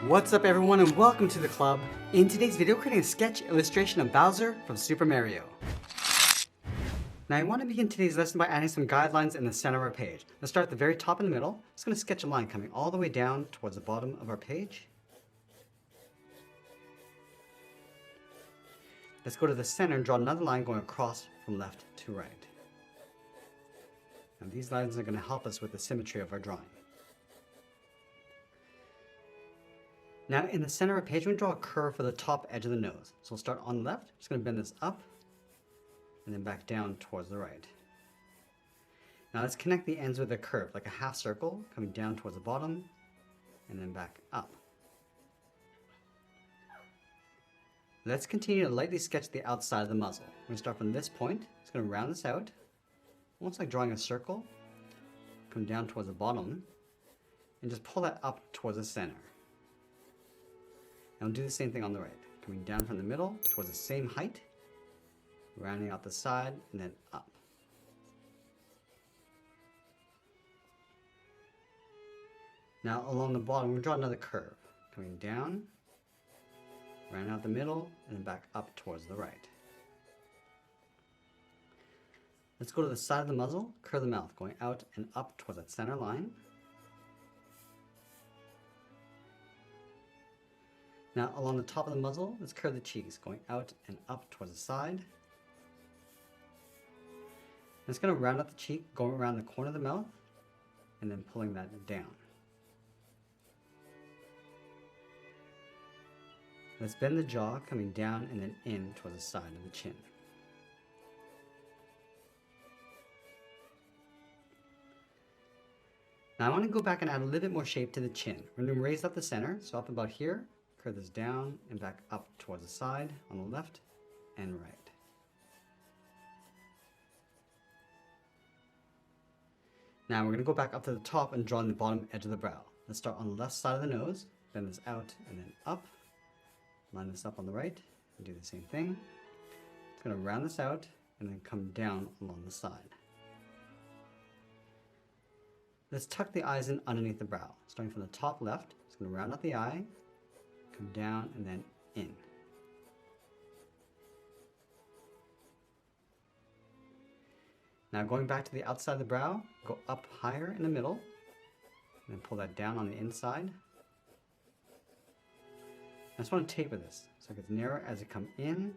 What's up everyone and welcome to the club. In today's video, creating a sketch illustration of Bowser from Super Mario. Now I want to begin today's lesson by adding some guidelines in the center of our page. Let's start at the very top in the middle. I'm just going to sketch a line coming all the way down towards the bottom of our page. Let's go to the center and draw another line going across from left to right. Now these lines are going to help us with the symmetry of our drawing. Now in the center of our page, we're going to draw a curve for the top edge of the nose. So we'll start on the left, just going to bend this up and then back down towards the right. Now let's connect the ends with a curve, like a half circle, coming down towards the bottom and then back up. Let's continue to lightly sketch the outside of the muzzle. We're going to start from this point, just going to round this out, almost like drawing a circle, come down towards the bottom, and just pull that up towards the center. And we'll do the same thing on the right, coming down from the middle towards the same height, rounding out the side, and then up. Now along the bottom, we'll draw another curve, coming down, round out the middle, and then back up towards the right. Let's go to the side of the muzzle, curve the mouth, going out and up towards that center line. Now along the top of the muzzle, let's curve the cheeks, going out and up towards the side. It's going to round out the cheek, going around the corner of the mouth, and then pulling that down. Let's bend the jaw, coming down and then in towards the side of the chin. Now I want to go back and add a little bit more shape to the chin. We're going to raise up the center, so up about here, curve this down and back up towards the side on the left and right. Now we're going to go back up to the top and draw on the bottom edge of the brow. Let's start on the left side of the nose, bend this out and then up, line this up on the right, and do the same thing. It's going to round this out and then come down along the side. Let's tuck the eyes in underneath the brow. Starting from the top left, it's going to round out the eye, come down and then in. Now going back to the outside of the brow, go up higher in the middle, and then pull that down on the inside. I just want to taper this so it gets narrower as it comes in.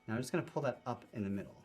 Now I'm just going to pull that up in the middle.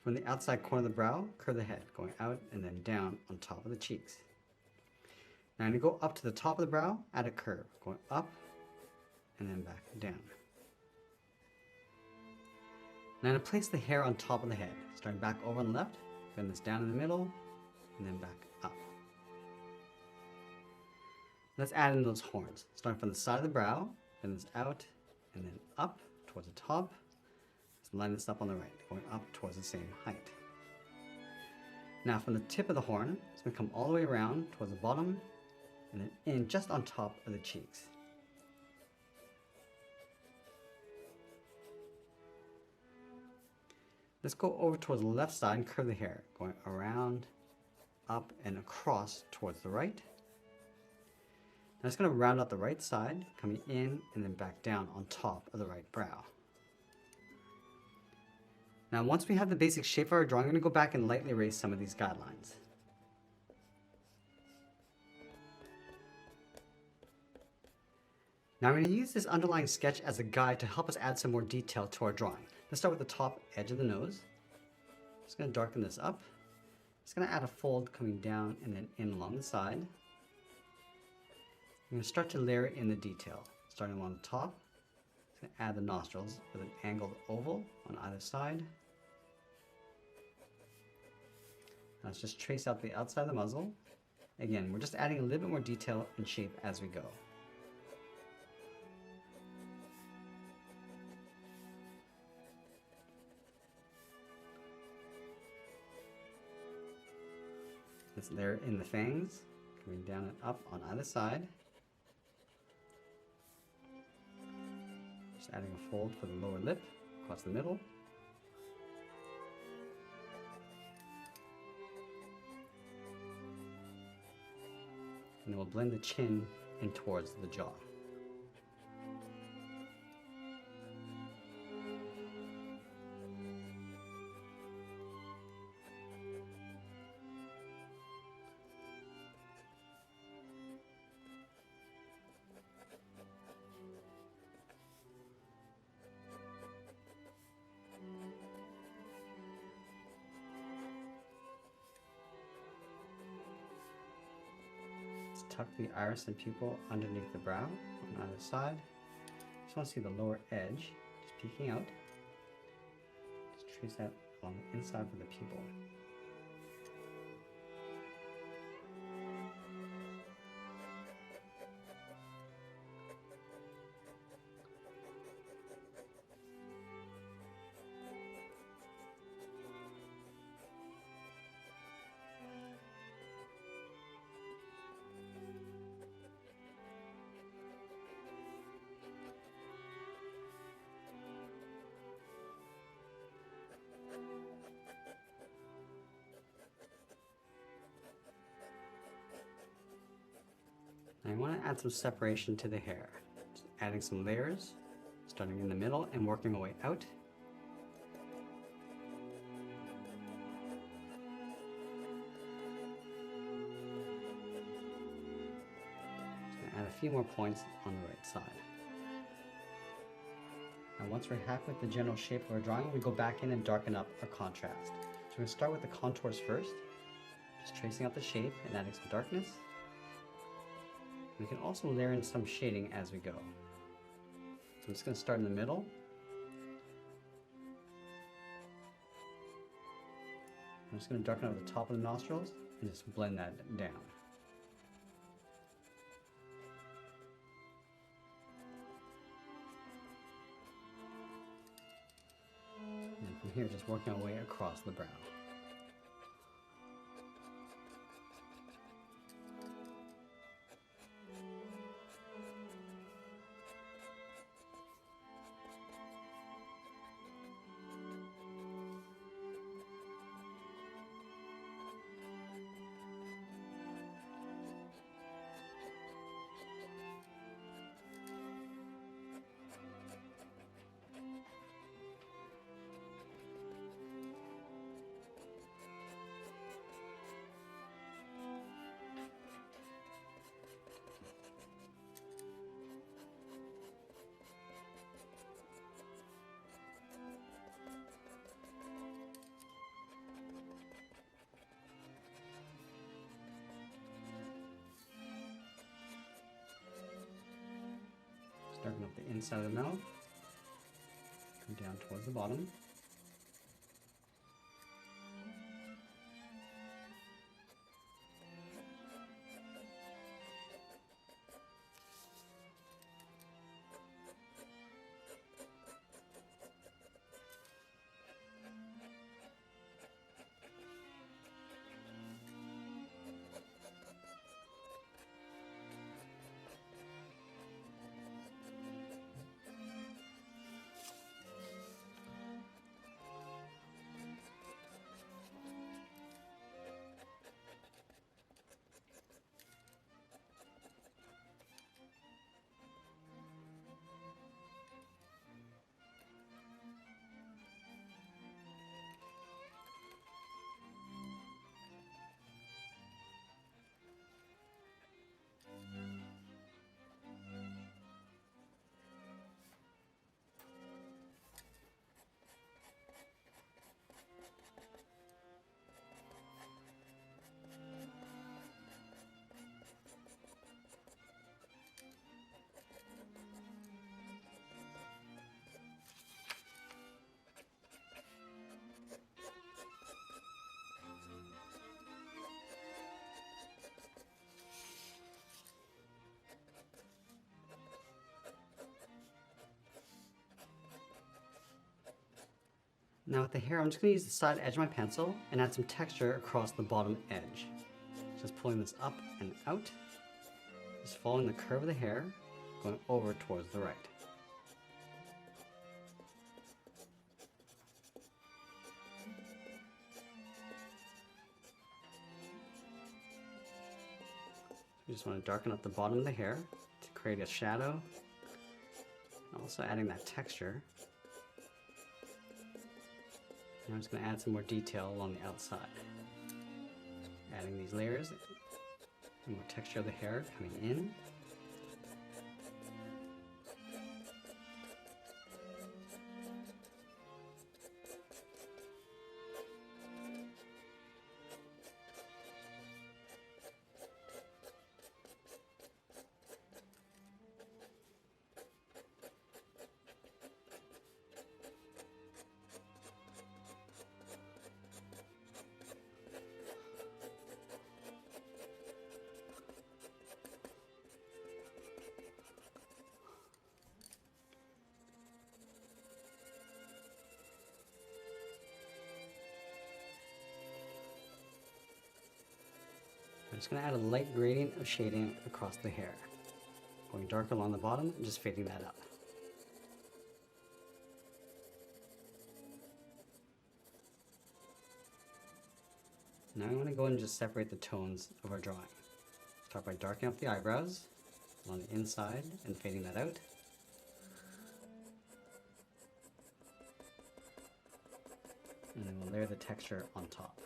From the outside corner of the brow, curve the head, going out and then down on top of the cheeks. Now I'm going to go up to the top of the brow, add a curve, going up and then back down. Now I'm going to place the hair on top of the head, starting back over on the left, bend this down in the middle, and then back up. Let's add in those horns, starting from the side of the brow, bend this out and then up towards the top. Let's line this up on the right, going up towards the same height. Now from the tip of the horn, it's going to come all the way around towards the bottom and then in just on top of the cheeks. Let's go over towards the left side and curve the hair, going around, up, and across towards the right. Now it's going to round out the right side, coming in and then back down on top of the right brow. Now once we have the basic shape of our drawing, I'm going to go back and lightly erase some of these guidelines. Now I'm going to use this underlying sketch as a guide to help us add some more detail to our drawing. Let's start with the top edge of the nose. Just going to darken this up. Just going to add a fold coming down and then in along the side. I'm going to start to layer in the detail, starting along the top. Just going to add the nostrils with an angled oval on either side. Now let's just trace out the outside of the muzzle. Again, we're just adding a little bit more detail and shape as we go. Let's layer in the fangs, coming down and up on either side. Just adding a fold for the lower lip across the middle. And then we'll blend the chin in towards the jaw. Tuck the iris and pupil underneath the brow on either side. Just want to see the lower edge just peeking out. Just trace that along the inside of the pupil. I want to add some separation to the hair. Just adding some layers, starting in the middle and working our way out. Just add a few more points on the right side. Now once we're happy with the general shape of our drawing, we go back in and darken up our contrast. So we're going to start with the contours first, just tracing out the shape and adding some darkness. We can also layer in some shading as we go. So I'm just going to start in the middle. I'm just going to darken out the top of the nostrils and just blend that down. And from here, just working our way across the brow. Darken up the inside of the mouth, come down towards the bottom. Now with the hair, I'm just going to use the side edge of my pencil and add some texture across the bottom edge. Just pulling this up and out, just following the curve of the hair, going over towards the right. You just want to darken up the bottom of the hair to create a shadow. Also adding that texture. And I'm just going to add some more detail along the outside. Adding these layers and more texture of the hair coming in. I'm just going to add a light gradient of shading across the hair. Going darker along the bottom and just fading that up. Now I want to go and just separate the tones of our drawing. Start by darkening up the eyebrows on the inside and fading that out. And then we'll layer the texture on top.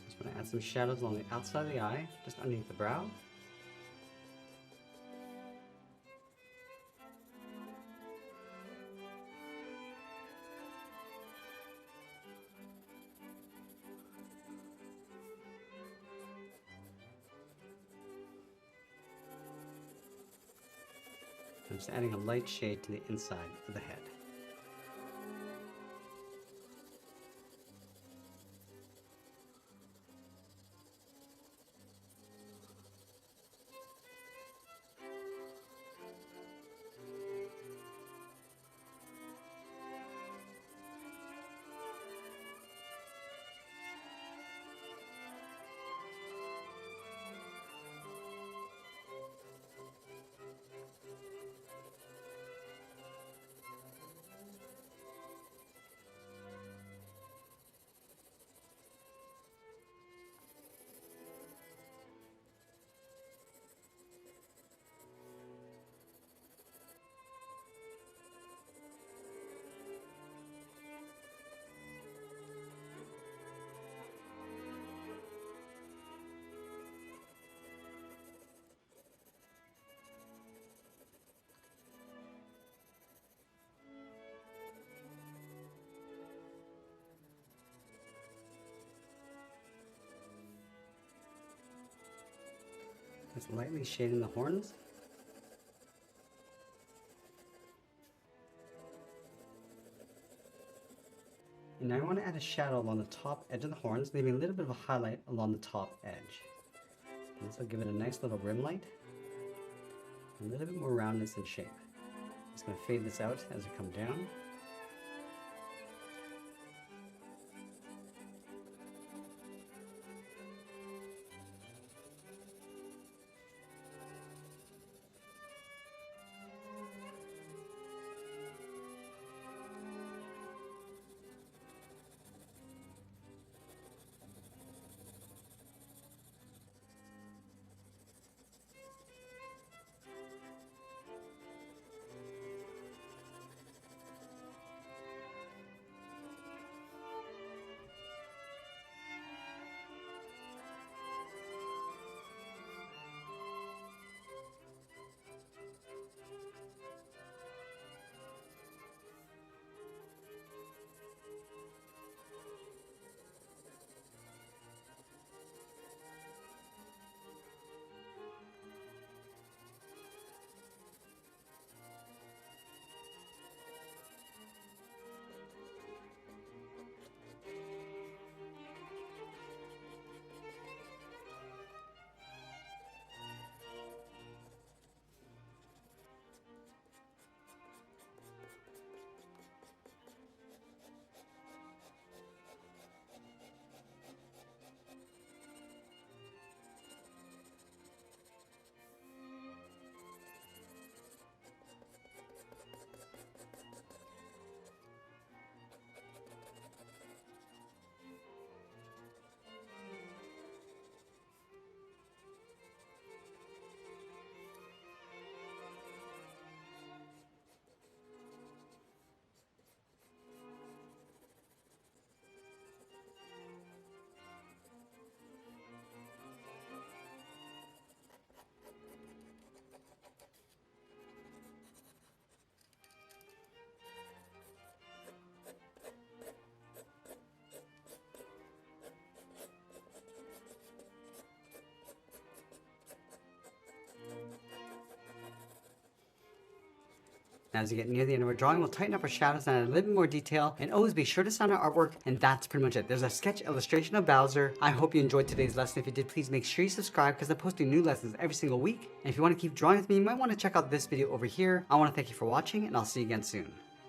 Just want to add some shadows along the outside of the eye, just underneath the brow. I'm just adding a light shade to the inside of the head. Just lightly shading the horns. And now I want to add a shadow along the top edge of the horns, leaving a little bit of a highlight along the top edge. And this will give it a nice little rim light, and a little bit more roundness and shape. Just going to fade this out as we come down. Now as you get near the end of our drawing, we'll tighten up our shadows and add a little bit more detail, and always be sure to sign our artwork, and that's pretty much it. There's a sketch illustration of Bowser. I hope you enjoyed today's lesson. If you did, please make sure you subscribe because I'm posting new lessons every single week. And if you want to keep drawing with me, you might want to check out this video over here. I want to thank you for watching, and I'll see you again soon.